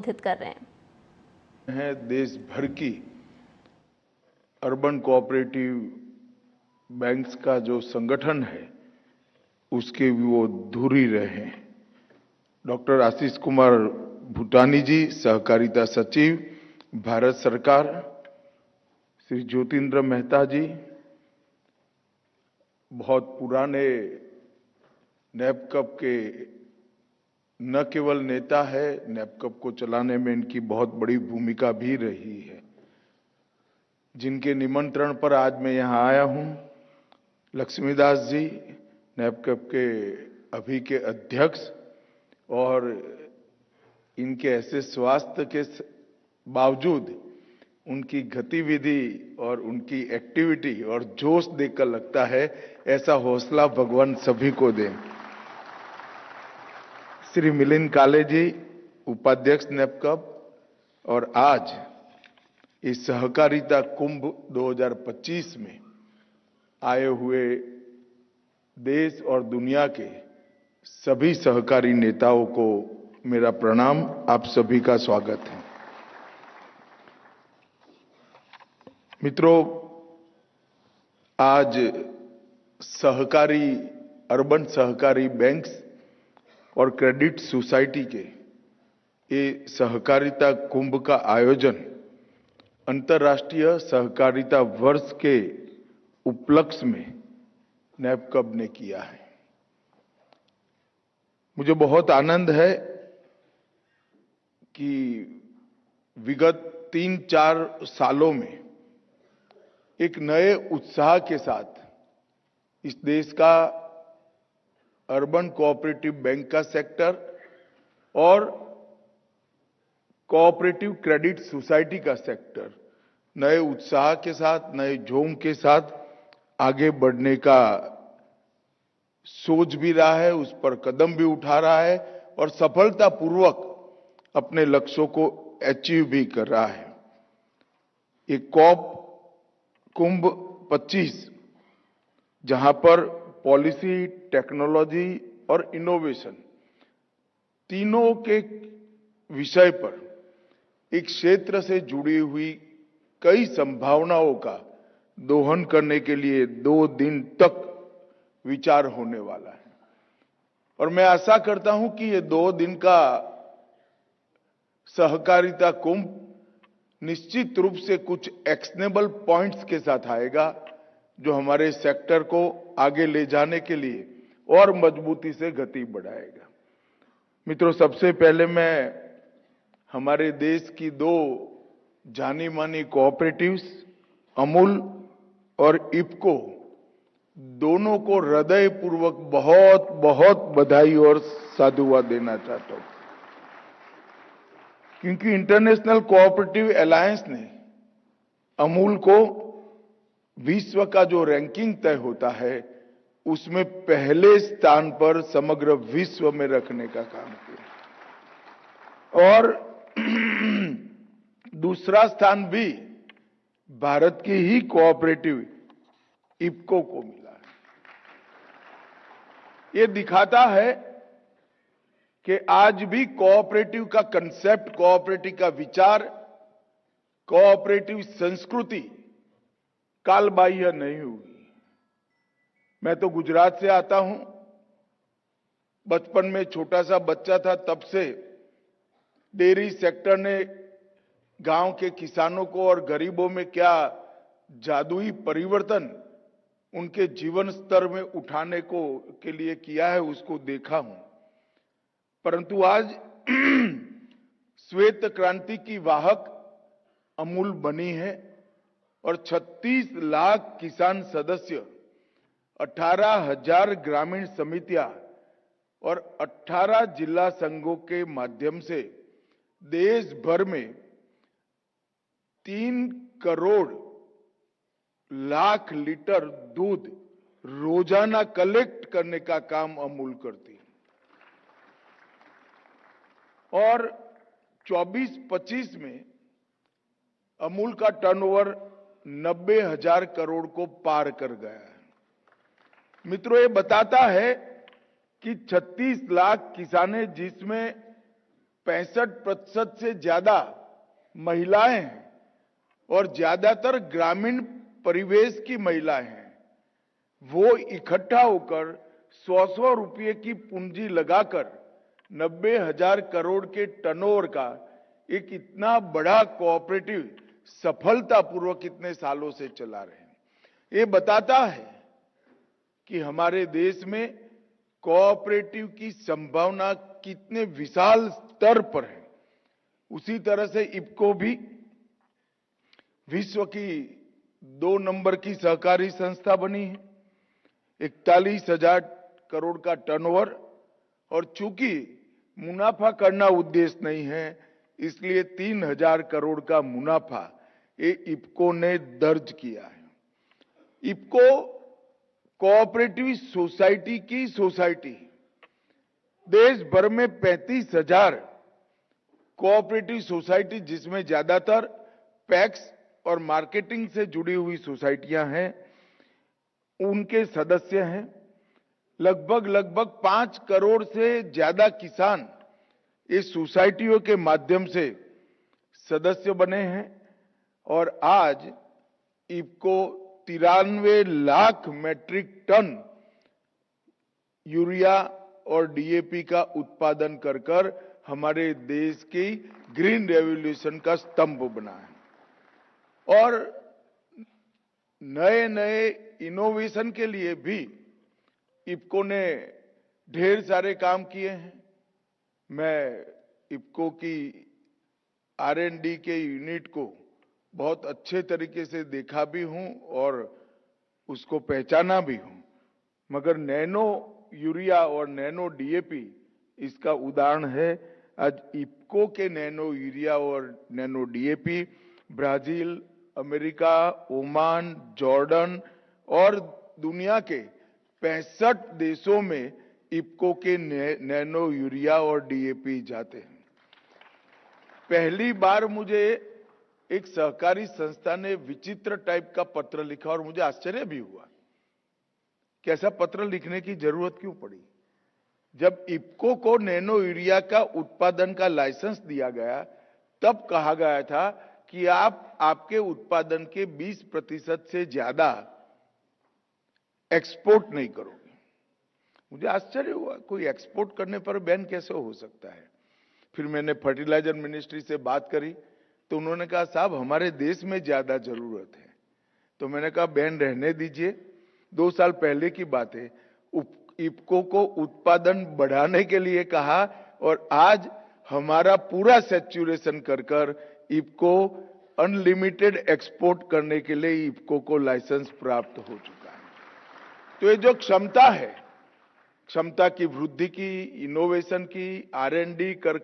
संबोधित कर रहे हैं देश भर की अर्बन कोऑपरेटिव बैंक्स का जो संगठन है उसके भी वो धुरी रहे हैं। डॉक्टर आशीष कुमार भूटानी जी, सहकारिता सचिव, भारत सरकार, श्री ज्योतिन्द्र मेहता जी, बहुत पुराने नैपकप के न केवल नेता है, नैपकप को चलाने में इनकी बहुत बड़ी भूमिका भी रही है, जिनके निमंत्रण पर आज मैं यहाँ आया हूँ। लक्ष्मीदास जी, नैपकप के अभी के अध्यक्ष, और इनके ऐसे स्वास्थ्य के बावजूद उनकी गतिविधि और उनकी एक्टिविटी और जोश देखकर लगता है ऐसा हौसला भगवान सभी को दे। श्री मिलिंद काले जी, उपाध्यक्ष नैपकप, और आज इस सहकारिता कुंभ 2025 में आए हुए देश और दुनिया के सभी सहकारी नेताओं को मेरा प्रणाम। आप सभी का स्वागत है। मित्रों, आज अर्बन सहकारी बैंक्स और क्रेडिट सोसाइटी के ये सहकारिता कुंभ का आयोजन अंतर्राष्ट्रीय सहकारिता वर्ष के उपलक्ष्य में नैपकप ने किया है। मुझे बहुत आनंद है कि विगत 3-4 सालों में एक नए उत्साह के साथ इस देश का अर्बन कोऑपरेटिव बैंक का सेक्टर और कोऑपरेटिव क्रेडिट सोसाइटी का सेक्टर नए उत्साह के साथ, नए जोम के साथ आगे बढ़ने का सोच भी रहा है, उस पर कदम भी उठा रहा है और सफलतापूर्वक अपने लक्ष्यों को अचीव भी कर रहा है। ये कुंभ 25, जहां पर पॉलिसी, टेक्नोलॉजी और इनोवेशन तीनों के विषय पर एक क्षेत्र से जुड़ी हुई कई संभावनाओं का दोहन करने के लिए 2 दिन तक विचार होने वाला है। और मैं आशा करता हूं कि ये 2 दिन का सहकारिता कुंभ निश्चित रूप से कुछ एक्शनेबल पॉइंट्स के साथ आएगा, जो हमारे सेक्टर को आगे ले जाने के लिए और मजबूती से गति बढ़ाएगा। मित्रों, सबसे पहले मैं हमारे देश की 2 जानी मानी कोऑपरेटिव्स अमूल और इफको दोनों को हृदयपूर्वक बहुत बहुत बधाई और साधुवाद देना चाहता हूं, क्योंकि इंटरनेशनल कोऑपरेटिव अलायंस ने अमूल को विश्व का जो रैंकिंग तय होता है उसमें पहले स्थान पर समग्र विश्व में रखने का काम किया, और दूसरा स्थान भी भारत की ही कोऑपरेटिव इफको को मिला है। ये दिखाता है कि आज भी कोऑपरेटिव का कंसेप्ट, कोऑपरेटिव का विचार, कोऑपरेटिव संस्कृति कालबाह्य नहीं हुई। मैं तो गुजरात से आता हूं। बचपन में छोटा सा बच्चा था, तब से डेयरी सेक्टर ने गांव के किसानों को और गरीबों में क्या जादुई परिवर्तन उनके जीवन स्तर में उठाने के लिए किया है, उसको देखा हूं। परंतु आज श्वेत क्रांति की वाहक अमूल बनी है और 36 लाख किसान सदस्य, 18,000 ग्रामीण समितियां और 18 जिला संघों के माध्यम से देश भर में 3 करोड़ लाख लीटर दूध रोजाना कलेक्ट करने का काम अमूल करती है, और 24-25 में अमूल का टर्नओवर 90,000 करोड़ को पार कर गया है। मित्रों, ये बताता है कि 36 लाख किसान, जिसमें 65% से ज्यादा महिलाएं हैं और ज्यादातर ग्रामीण परिवेश की महिलाएं हैं। वो इकट्ठा होकर 100 रुपये की पूंजी लगाकर 90,000 करोड़ के टर्नओवर का एक इतना बड़ा कोऑपरेटिव सफलतापूर्वक इतने सालों से चला रहे हैं। ये बताता है कि हमारे देश में कोऑपरेटिव की संभावना कितने विशाल स्तर पर है। उसी तरह से इफको भी विश्व की 2 नंबर की सहकारी संस्था बनी है, 41,000 करोड़ का टर्नओवर, और चूंकि मुनाफा करना उद्देश्य नहीं है, इसलिए 3,000 करोड़ का मुनाफा ये इफको ने दर्ज किया है। इफको कोऑपरेटिव सोसाइटी की सोसाइटी, देश भर में 35,000 कोऑपरेटिव सोसाइटी, जिसमें ज्यादातर पैक्स और मार्केटिंग से जुड़ी हुई सोसाइटियां हैं, उनके सदस्य हैं। लगभग 5 करोड़ से ज्यादा किसान इस सोसाइटियों के माध्यम से सदस्य बने हैं और आज IFFCO 93 lakh metric ton urea और डीएपी का उत्पादन कर हमारे देश की ग्रीन रेवोल्यूशन का स्तंभ बना है। और नए नए इनोवेशन के लिए भी इफको ने ढेर सारे काम किए हैं। मैं इफको की R&D के यूनिट को बहुत अच्छे तरीके से देखा भी हूं और उसको पहचाना भी हूं, मगर नैनो यूरिया और नैनो डीएपी इसका उदाहरण है। आज इफको के नैनो यूरिया और nano DAP Brazil, America, Oman, Jordan और दुनिया के 65 देशों में इफको के नैनो यूरिया और डीएपी जाते हैं। पहली बार मुझे एक सहकारी संस्था ने विचित्र टाइप का पत्र लिखा और मुझे आश्चर्य भी हुआ कि ऐसा पत्र लिखने की जरूरत क्यों पड़ी। जब इफको को नैनो यूरिया का उत्पादन का लाइसेंस दिया गया, तब कहा गया था कि आप आपके उत्पादन के 20% से ज्यादा एक्सपोर्ट नहीं करोगे। मुझे आश्चर्य हुआ, कोई एक्सपोर्ट करने पर बैन कैसे हो सकता है। फिर मैंने फर्टिलाइजर मिनिस्ट्री से बात करी तो उन्होंने कहा साहब हमारे देश में ज्यादा जरूरत है। तो मैंने कहा बैन रहने दीजिए, 2 साल पहले की बात है। इफको को उत्पादन बढ़ाने के लिए कहा और आज हमारा पूरा सैचुरेशन कर इफको अनलिमिटेड एक्सपोर्ट करने के लिए इफको को लाइसेंस प्राप्त हो चुका है। तो ये जो क्षमता है, क्षमता की वृद्धि की, इनोवेशन की, R&D कर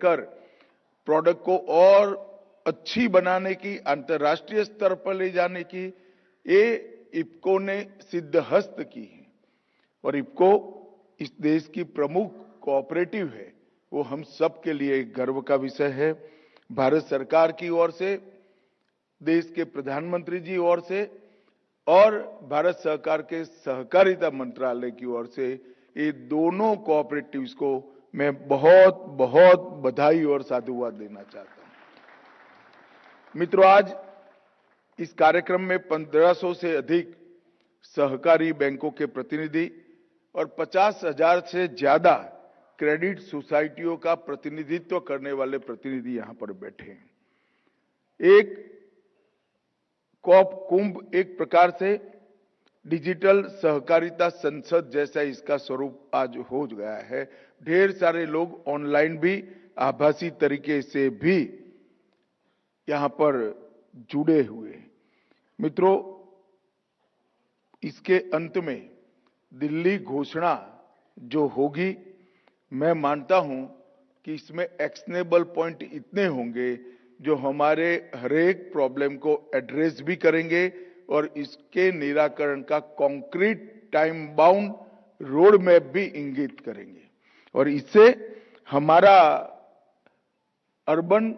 प्रोडक्ट को और अच्छी बनाने की, अंतर्राष्ट्रीय स्तर पर ले जाने की, ये इफको ने सिद्धहस्त की है। और इफको इस देश की प्रमुख कोऑपरेटिव है, वो हम सब के लिए एक गर्व का विषय है। भारत सरकार की ओर से, देश के प्रधानमंत्री जी ओर से और भारत सरकार के सहकारिता मंत्रालय की ओर से ये दोनों कोऑपरेटिव्स को मैं बहुत बहुत बधाई और साधुवाद देना चाहता हूं। मित्रों, आज इस कार्यक्रम में 1500 से अधिक सहकारी बैंकों के प्रतिनिधि और 50,000 से ज्यादा क्रेडिट सोसाइटियों का प्रतिनिधित्व करने वाले प्रतिनिधि यहां पर बैठे हैं। एक कॉप कुंभ एक प्रकार से डिजिटल सहकारिता संसद जैसा इसका स्वरूप आज हो गया है। ढेर सारे लोग ऑनलाइन भी, आभासी तरीके से भी यहां पर जुड़े हुए हैं। मित्रों, इसके अंत में दिल्ली घोषणा जो होगी, मैं मानता हूं कि इसमें एक्शनेबल पॉइंट इतने होंगे जो हमारे हरेक प्रॉब्लम को एड्रेस भी करेंगे और इसके निराकरण का concrete time bound road map भी इंगित करेंगे। और इससे हमारा अर्बन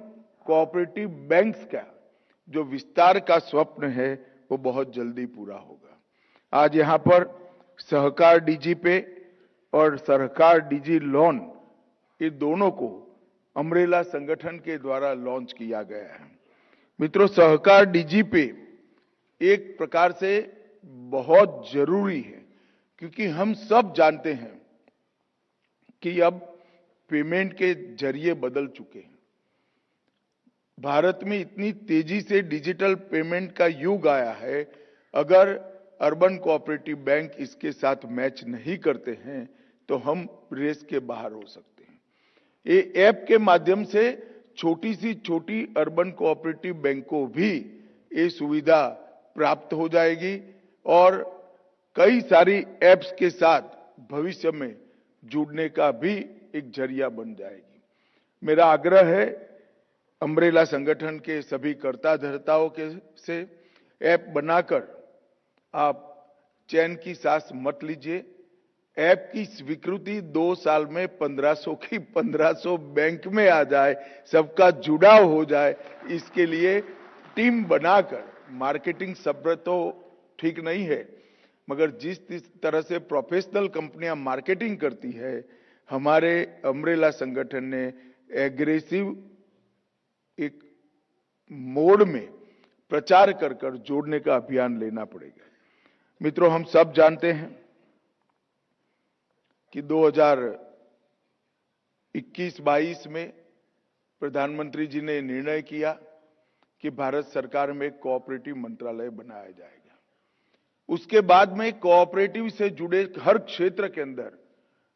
कोऑपरेटिव बैंक्स का जो विस्तार का स्वप्न है वो बहुत जल्दी पूरा होगा। आज यहां पर सहकार डीजी पे और सरकार डीजी लोन, ये दोनों को अम्ब्रेला संगठन के द्वारा लॉन्च किया गया है। मित्रों, सहकार डीजीपे एक प्रकार से बहुत जरूरी है, क्योंकि हम सब जानते हैं कि अब पेमेंट के जरिए बदल चुके हैं। भारत में इतनी तेजी से डिजिटल पेमेंट का युग आया है, अगर अर्बन कोऑपरेटिव बैंक इसके साथ मैच नहीं करते हैं तो हम रेस के बाहर हो सकते हैं। ये ऐप के माध्यम से छोटी सी छोटी अर्बन कोऑपरेटिव बैंक को भी ये सुविधा प्राप्त हो जाएगी और कई सारी ऐप्स के साथ भविष्य में जुड़ने का भी एक जरिया बन जाएगी। मेरा आग्रह है अम्ब्रेला संगठन के सभी कर्ता धर्ताओं के से ऐप बनाकर आप चैन की सांस मत लीजिए। ऐप की स्वीकृति 2 साल में 1500 की 1500 बैंक में आ जाए, सबका जुड़ाव हो जाए, इसके लिए टीम बनाकर, मार्केटिंग शब्द तो ठीक नहीं है, मगर जिस तरह से प्रोफेशनल कंपनियां मार्केटिंग करती है, हमारे अम्ब्रेला संगठन ने एग्रेसिव एक मोड में प्रचार कर जोड़ने का अभियान लेना पड़ेगा। मित्रों, हम सब जानते हैं कि 2021-22 में प्रधानमंत्री जी ने निर्णय किया कि भारत सरकार में कोऑपरेटिव मंत्रालय बनाया जाएगा। उसके बाद में कोऑपरेटिव से जुड़े हर क्षेत्र के अंदर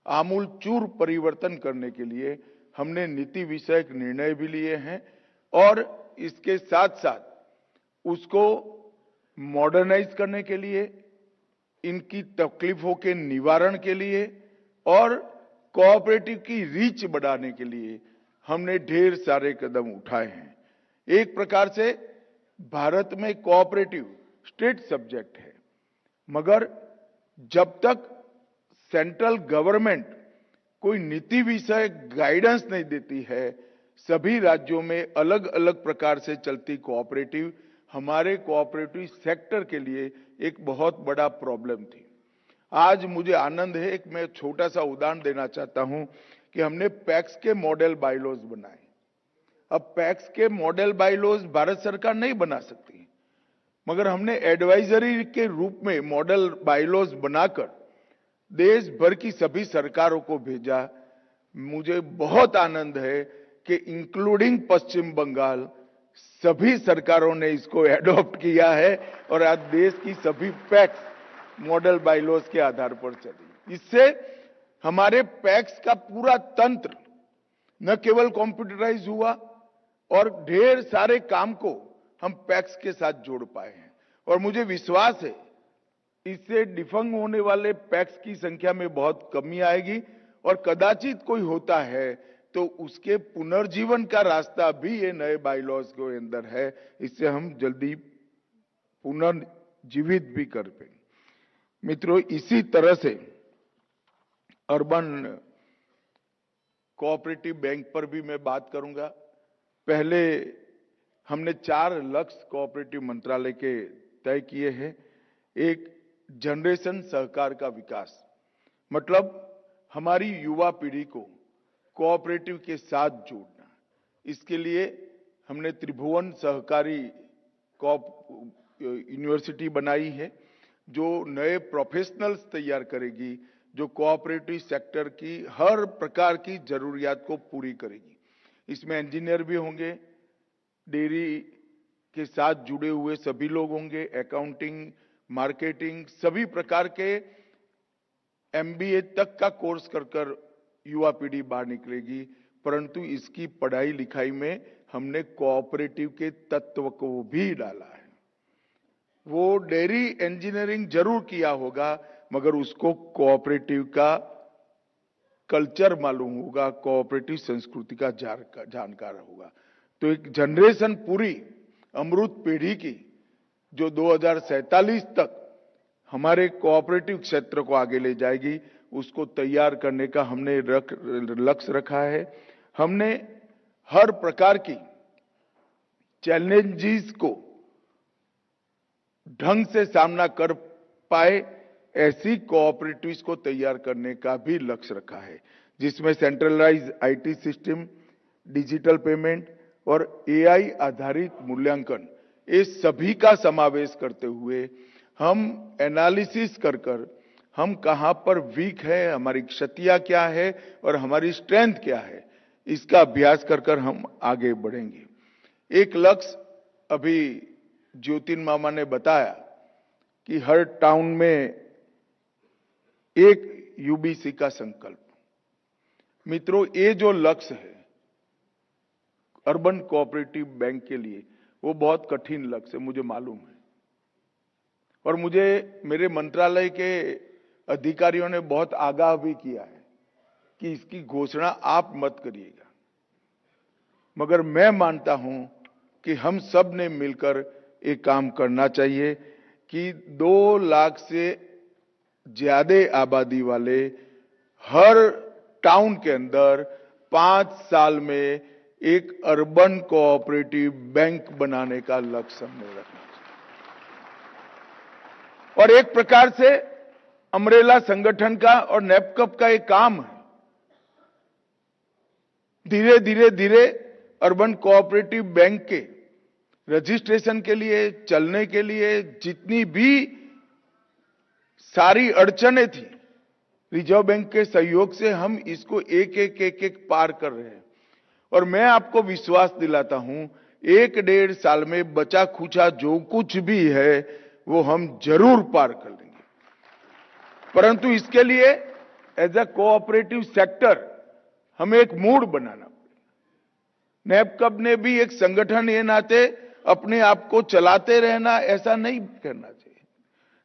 आमूलचूर परिवर्तन करने के लिए हमने नीति विषयक निर्णय भी लिए हैं और इसके साथ साथ उसको मॉडर्नाइज करने के लिए, इनकी तकलीफों के निवारण के लिए और कोऑपरेटिव की रीच बढ़ाने के लिए हमने ढेर सारे कदम उठाए हैं। एक प्रकार से भारत में कोऑपरेटिव स्टेट सब्जेक्ट है, मगर जब तक सेंट्रल गवर्नमेंट कोई नीति विषय गाइडेंस नहीं देती है, सभी राज्यों में अलग अलग प्रकार से चलती कोऑपरेटिव हमारे कोऑपरेटिव सेक्टर के लिए एक बहुत बड़ा प्रॉब्लम थी। आज मुझे आनंद है कि मैं छोटा सा उदाहरण देना चाहता हूं कि हमने पैक्स के मॉडल बायलॉज बनाए। अब पैक्स के मॉडल बायलॉज भारत सरकार नहीं बना सकती, मगर हमने एडवाइजरी के रूप में मॉडल बायलॉज बनाकर देश भर की सभी सरकारों को भेजा। मुझे बहुत आनंद है कि इंक्लूडिंग पश्चिम बंगाल सभी सरकारों ने इसको एडॉप्ट किया है और आज देश की सभी पैक्स मॉडल बायलॉज के आधार पर चली। इससे हमारे पैक्स का पूरा तंत्र न केवल कंप्यूटराइज हुआ और ढेर सारे काम को हम पैक्स के साथ जोड़ पाए हैं और मुझे विश्वास है इससे डिफंग होने वाले पैक्स की संख्या में बहुत कमी आएगी और कदाचित कोई होता है तो उसके पुनर्जीवन का रास्ता भी ये नए बायलॉज के अंदर है। इससे हम जल्दी पुनर्जीवित भी कर पाएंगे। मित्रों, इसी तरह से अर्बन कोऑपरेटिव बैंक पर भी मैं बात करूंगा। पहले हमने 4 लक्ष्य कोऑपरेटिव मंत्रालय के तय किए हैं। एक, जनरेशन सहकार का विकास, मतलब हमारी युवा पीढ़ी को कोऑपरेटिव के साथ जोड़ना। इसके लिए हमने त्रिभुवन सहकारी यूनिवर्सिटी बनाई है जो नए प्रोफेशनल्स तैयार करेगी, जो कोऑपरेटिव सेक्टर की हर प्रकार की जरूरियात को पूरी करेगी। इसमें इंजीनियर भी होंगे, डेयरी के साथ जुड़े हुए सभी लोग होंगे, अकाउंटिंग, मार्केटिंग, सभी प्रकार के एमबीए तक का कोर्स कर युवा पीढ़ी बाहर निकलेगी। परंतु इसकी पढ़ाई लिखाई में हमने कोऑपरेटिव के तत्व को भी डाला है। वो डेयरी इंजीनियरिंग जरूर किया होगा, मगर उसको कोऑपरेटिव का कल्चर मालूम होगा, कोऑपरेटिव संस्कृति का जानकार होगा। तो एक जनरेशन पूरी अमृत पीढ़ी की जो 2047 तक हमारे कोऑपरेटिव क्षेत्र को आगे ले जाएगी, उसको तैयार करने का हमने लक्ष्य रखा है। हमने हर प्रकार की चैलेंजेस को ढंग से सामना कर पाए ऐसी कोऑपरेटिव्स को तैयार करने का भी लक्ष्य रखा है, जिसमें centralize IT system, digital payment और एआई आधारित मूल्यांकन, ये सभी का समावेश करते हुए हम एनालिसिस कर हम कहां पर वीक है, हमारी क्षतियां क्या है और हमारी स्ट्रेंथ क्या है, इसका अभ्यास कर हम आगे बढ़ेंगे। एक लक्ष्य अभी ज्योतिन मामा ने बताया कि हर टाउन में एक यूबीसी का संकल्प। मित्रों, ये जो लक्ष्य है अर्बन कोऑपरेटिव बैंक के लिए, वो बहुत कठिन लक्ष्य है, मुझे मालूम है। और मुझे मेरे मंत्रालय के अधिकारियों ने बहुत आगाह भी किया है कि इसकी घोषणा आप मत करिएगा, मगर मैं मानता हूं कि हम सब ने मिलकर एक काम करना चाहिए कि 2 लाख से ज्यादा आबादी वाले हर टाउन के अंदर 5 साल में एक अर्बन कोऑपरेटिव बैंक बनाने का लक्ष्य हमने रखना चाहिए। और एक प्रकार से अमरेला संगठन का और नेपकप का एक काम है। धीरे अर्बन कोऑपरेटिव बैंक के रजिस्ट्रेशन के लिए, चलने के लिए जितनी भी सारी अड़चनें थी, रिजर्व बैंक के सहयोग से हम इसको एक पार कर रहे हैं। और मैं आपको विश्वास दिलाता हूं, 1-1.5 साल में बचा खुचा जो कुछ भी है वो हम जरूर पार कर लेंगे। परंतु इसके लिए एज अ कोऑपरेटिव सेक्टर हमें एक मूड बनाना पड़ेगा। नेपकप ने भी एक संगठन ये नाते अपने आप को चलाते रहना, ऐसा नहीं करना चाहिए।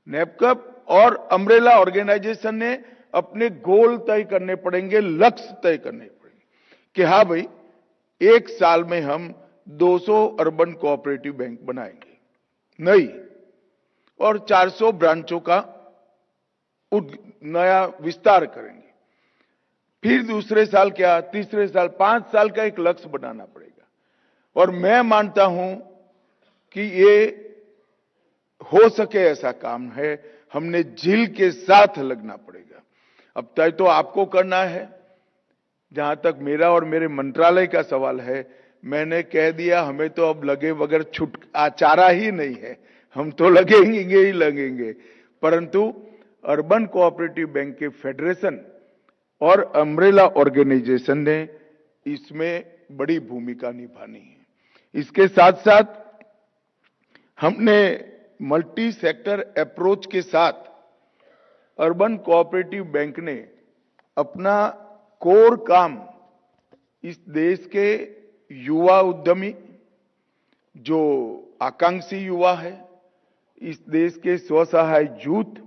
नेपकप और अम्ब्रेला ऑर्गेनाइजेशन ने अपने गोल तय करने पड़ेंगे, लक्ष्य तय करने पड़ेंगे कि हाँ भाई, 1 साल में हम 200 अर्बन कोऑपरेटिव बैंक बनाएंगे नहीं, और 400 ब्रांचों का नया विस्तार करेंगे। फिर दूसरे साल क्या, तीसरे साल, 5 साल का एक लक्ष्य बनाना पड़ेगा। और मैं मानता हूं कि ये हो सके ऐसा काम है, हमने झील के साथ लगना पड़ेगा। अब तय तो आपको करना है। जहां तक मेरा और मेरे मंत्रालय का सवाल है, मैंने कह दिया हमें तो अब लगे बगैर चारा ही नहीं है, हम तो लगेंगे ही लगेंगे। परंतु अर्बन कोऑपरेटिव बैंक के फेडरेशन और अम्ब्रेला ऑर्गेनाइजेशन ने इसमें बड़ी भूमिका निभानी है। इसके साथ साथ हमने मल्टी सेक्टर अप्रोच के साथ अर्बन कोऑपरेटिव बैंक ने अपना कोर काम इस देश के युवा उद्यमी, जो आकांक्षी युवा है, इस देश के स्वसहाय यूथ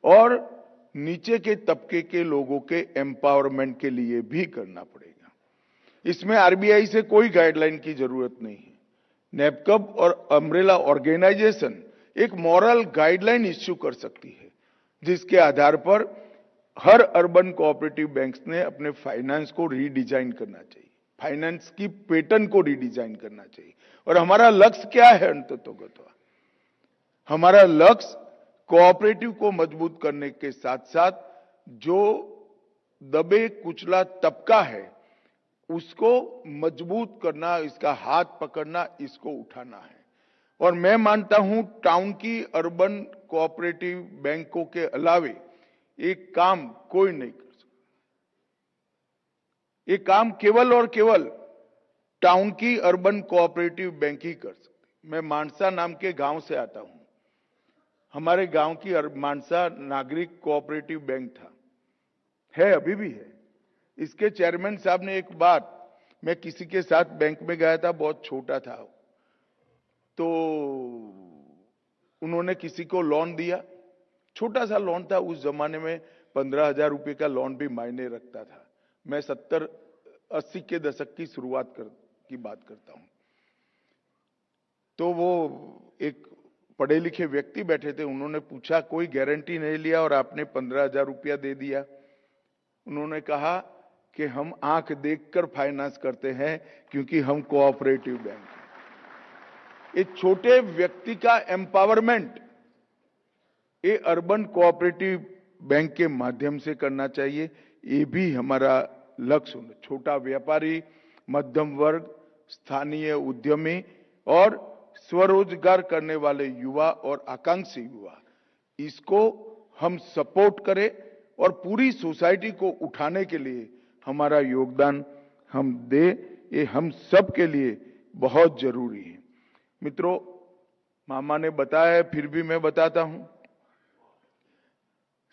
और नीचे के तबके के लोगों के एम्पावरमेंट के लिए भी करना पड़ेगा। इसमें आरबीआई से कोई गाइडलाइन की जरूरत नहीं है। नेपकप और अम्ब्रेला ऑर्गेनाइजेशन एक मॉरल गाइडलाइन इश्यू कर सकती है, जिसके आधार पर हर अर्बन कोऑपरेटिव बैंक्स ने अपने फाइनेंस को रीडिजाइन करना चाहिए, फाइनेंस की पैटर्न को रीडिजाइन करना चाहिए। और हमारा लक्ष्य क्या है? अंततोगत्वा हमारा लक्ष्य कोऑपरेटिव को मजबूत करने के साथ साथ जो दबे कुचला तबका है उसको मजबूत करना, इसका हाथ पकड़ना, इसको उठाना है। और मैं मानता हूं टाउन की अर्बन कोऑपरेटिव बैंकों के अलावे एक काम कोई नहीं कर सकता। ये काम केवल और केवल टाउन की अर्बन कोऑपरेटिव बैंक ही कर सकती। मैं मानसा नाम के गांव से आता हूं। हमारे गांव की मानसा नागरिक कोऑपरेटिव बैंक था, है अभी भी है। इसके चेयरमैन साहब ने एक बात, मैं किसी के साथ बैंक में गया था, बहुत छोटा था, तो उन्होंने किसी को लोन दिया, छोटा सा लोन था। उस जमाने में 15,000 रुपए का लोन भी मायने रखता था। मैं 70-80 के दशक की शुरुआत की बात करता हूं। तो वो एक पढ़े लिखे व्यक्ति बैठे थे, उन्होंने पूछा कोई गारंटी नहीं लिया और आपने 15,000 रुपया दे दिया। उन्होंने कहा कि हम आंख देखकर फाइनेंस करते हैं क्योंकि हम कोऑपरेटिव बैंक हैं। एक छोटे व्यक्ति का एम्पावरमेंट ये अर्बन कोऑपरेटिव बैंक के माध्यम से करना चाहिए। ये भी हमारा लक्ष्य होना। छोटा व्यापारी, मध्यम वर्ग, स्थानीय उद्यमी और स्वरोजगार करने वाले युवा और आकांक्षी युवा, इसको हम सपोर्ट करें और पूरी सोसाइटी को उठाने के लिए हमारा योगदान हम दे। ये हम सब के लिए बहुत जरूरी है। मित्रों, मामा ने बताया, फिर भी मैं बताता हूं,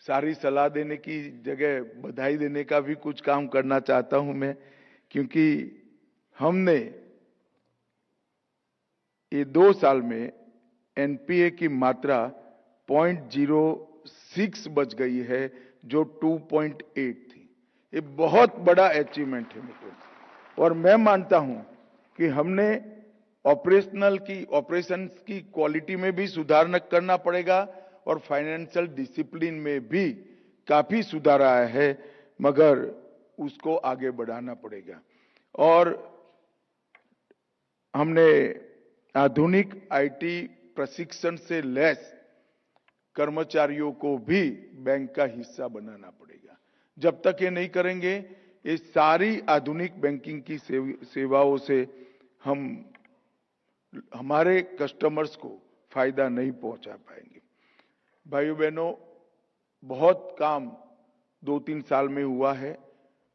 सारी सलाह देने की जगह बधाई देने का भी कुछ काम करना चाहता हूं मैं, क्योंकि हमने ये 2 साल में एनपीए की मात्रा 0.06 बच गई है, जो 2.8 थी। ये बहुत बड़ा अचीवमेंट है मित्रों। और मैं मानता हूं कि हमने ऑपरेशंस की क्वालिटी में भी सुधार करना पड़ेगा और फाइनेंशियल डिसिप्लिन में भी काफी सुधार आया है, मगर उसको आगे बढ़ाना पड़ेगा। और हमने आधुनिक आईटी प्रशिक्षण से लैस कर्मचारियों को भी बैंक का हिस्सा बनाना पड़ेगा। जब तक ये नहीं करेंगे, ये सारी आधुनिक बैंकिंग की सेवाओं से हम हमारे कस्टमर्स को फायदा नहीं पहुंचा पाएंगे। भाइयों बहनों, बहुत काम 2-3 साल में हुआ है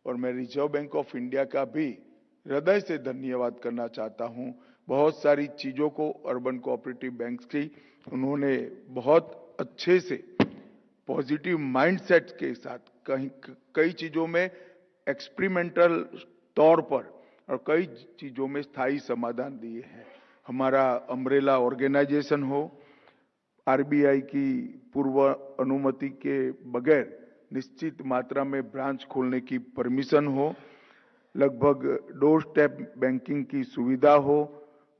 और मैं रिजर्व बैंक ऑफ इंडिया का भी हृदय से धन्यवाद करना चाहता हूं। बहुत सारी चीजों को अर्बन कोऑपरेटिव बैंक्स की उन्होंने बहुत अच्छे से पॉजिटिव माइंडसेट के साथ कई चीजों में एक्सपेरिमेंटल तौर पर और कई चीजों में स्थायी समाधान दिए हैं। हमारा अम्ब्रेला ऑर्गेनाइजेशन हो, आरबीआई की पूर्व अनुमति के बगैर निश्चित मात्रा में ब्रांच खोलने की परमिशन हो, लगभग डोर स्टेप बैंकिंग की सुविधा हो,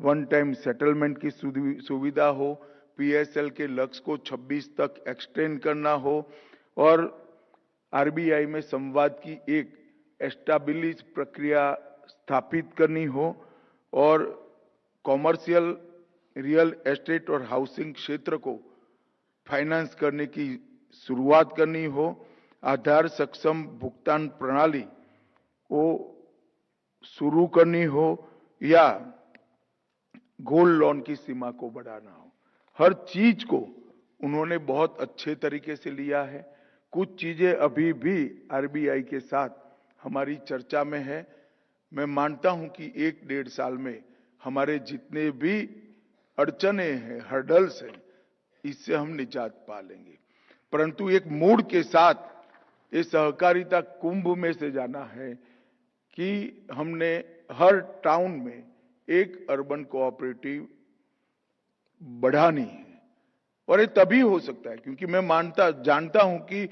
वन टाइम सेटलमेंट की सुविधा हो, पीएसएल के लक्ष्य को 26 तक एक्सटेंड करना हो और आरबीआई में संवाद की एक एस्टेब्लिश प्रक्रिया स्थापित करनी हो और कॉमर्शियल रियल एस्टेट और हाउसिंग क्षेत्र को फाइनेंस करने की शुरुआत करनी हो, आधार सक्षम भुगतान प्रणाली को शुरू करनी हो या गोल्ड लोन की सीमा को बढ़ाना हो, हर चीज को उन्होंने बहुत अच्छे तरीके से लिया है। कुछ चीजें अभी भी आरबीआई के साथ हमारी चर्चा में है। मैं मानता हूं कि 1-1.5 साल में हमारे जितने भी अड़चने हैं, हर्डल्स हैं, इससे हम निजात पा लेंगे। परंतु एक मूड के साथ ये सहकारिता कुंभ में से जाना है कि हमने हर टाउन में एक अर्बन कोऑपरेटिव बढ़ानी है। और ये तभी हो सकता है क्योंकि मैं जानता हूं कि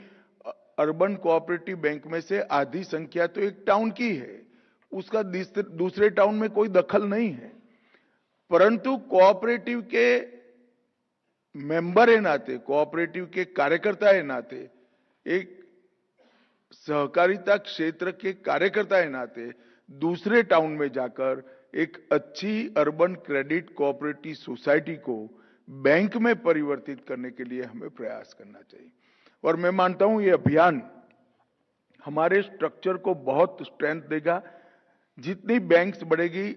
अर्बन कोऑपरेटिव बैंक में से आधी संख्या तो एक टाउन की है, उसका दूसरे टाउन में कोई दखल नहीं है। परंतु कोऑपरेटिव के मेंबर के नाते, कोऑपरेटिव के कार्यकर्ता के नाते, एक सहकारिता क्षेत्र के कार्यकर्ता के नाते दूसरे टाउन में जाकर एक अच्छी अर्बन क्रेडिट कोऑपरेटिव सोसाइटी को बैंक में परिवर्तित करने के लिए हमें प्रयास करना चाहिए। और मैं मानता हूं ये अभियान हमारे स्ट्रक्चर को बहुत स्ट्रेंथ देगा। जितनी बैंक्स बढ़ेगी,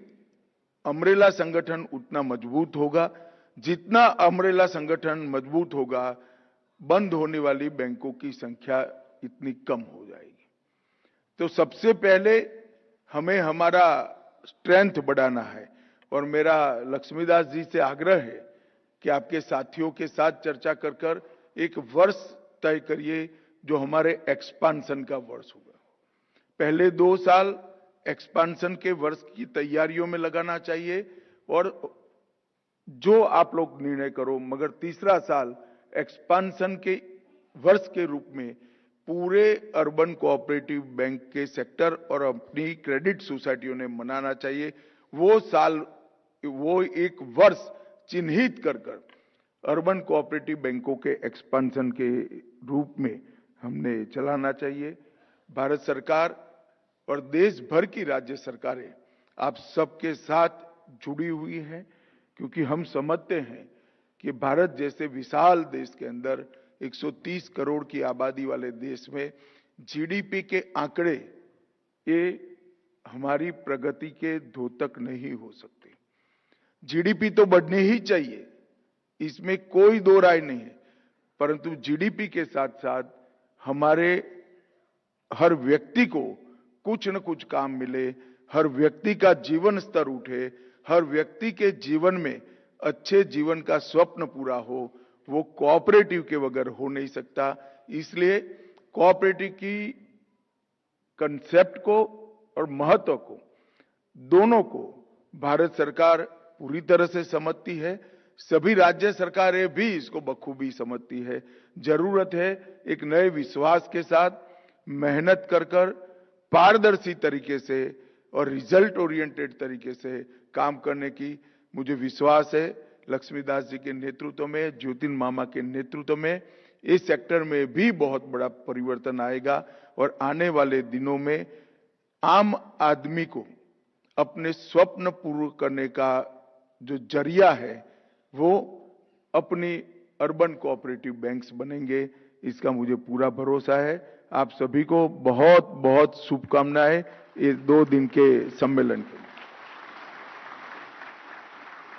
अम्ब्रेला संगठन उतना मजबूत होगा। जितना अम्ब्रेला संगठन मजबूत होगा, बंद होने वाली बैंकों की संख्या इतनी कम हो जाएगी। तो सबसे पहले हमें हमारा स्ट्रेंथ बढ़ाना है और मेरा लक्ष्मीदास जी से आग्रह है कि आपके साथियों के साथ चर्चा कर एक वर्ष तय करिए जो हमारे एक्सपांशन का वर्ष होगा। पहले 2 साल एक्सपांशन के वर्ष की तैयारियों में लगाना चाहिए और जो आप लोग निर्णय करो, मगर तीसरा साल एक्सपांशन के वर्ष के रूप में पूरे अर्बन कोऑपरेटिव बैंक के सेक्टर और अपनी क्रेडिट सोसाइटियों ने मनाना चाहिए। वो एक वर्ष चिन्हित कर अर्बन कोऑपरेटिव बैंकों के एक्सपांशन के रूप में हमने चलाना चाहिए। भारत सरकार और देश भर की राज्य सरकारें आप सबके साथ जुड़ी हुई हैं, क्योंकि हम समझते हैं कि भारत जैसे विशाल देश के अंदर 130 करोड़ की आबादी वाले देश में जीडीपी के आंकड़े ये हमारी प्रगति के द्योतक नहीं हो सकते। जीडीपी तो बढ़नी ही चाहिए, इसमें कोई दो राय नहीं है, परंतु जीडीपी के साथ साथ हमारे हर व्यक्ति को कुछ न कुछ काम मिले, हर व्यक्ति का जीवन स्तर उठे, हर व्यक्ति के जीवन में अच्छे जीवन का स्वप्न पूरा हो, वो कोऑपरेटिव के बगैर हो नहीं सकता। इसलिए कोऑपरेटिव की कंसेप्ट को और महत्व को दोनों को भारत सरकार पूरी तरह से समझती है, सभी राज्य सरकारें भी इसको बखूबी समझती है। जरूरत है एक नए विश्वास के साथ मेहनत कर पारदर्शी तरीके से और रिजल्ट ओरिएंटेड तरीके से काम करने की। मुझे विश्वास है लक्ष्मीदास जी के नेतृत्व में, ज्योतिन मामा के नेतृत्व में इस सेक्टर में भी बहुत बड़ा परिवर्तन आएगा और आने वाले दिनों में आम आदमी को अपने स्वप्न पूर्ण करने का जो जरिया है वो अपनी अर्बन कोऑपरेटिव बैंक्स बनेंगे, इसका मुझे पूरा भरोसा है। आप सभी को बहुत बहुत शुभकामनाएं इस 2 दिन के सम्मेलन के लिए।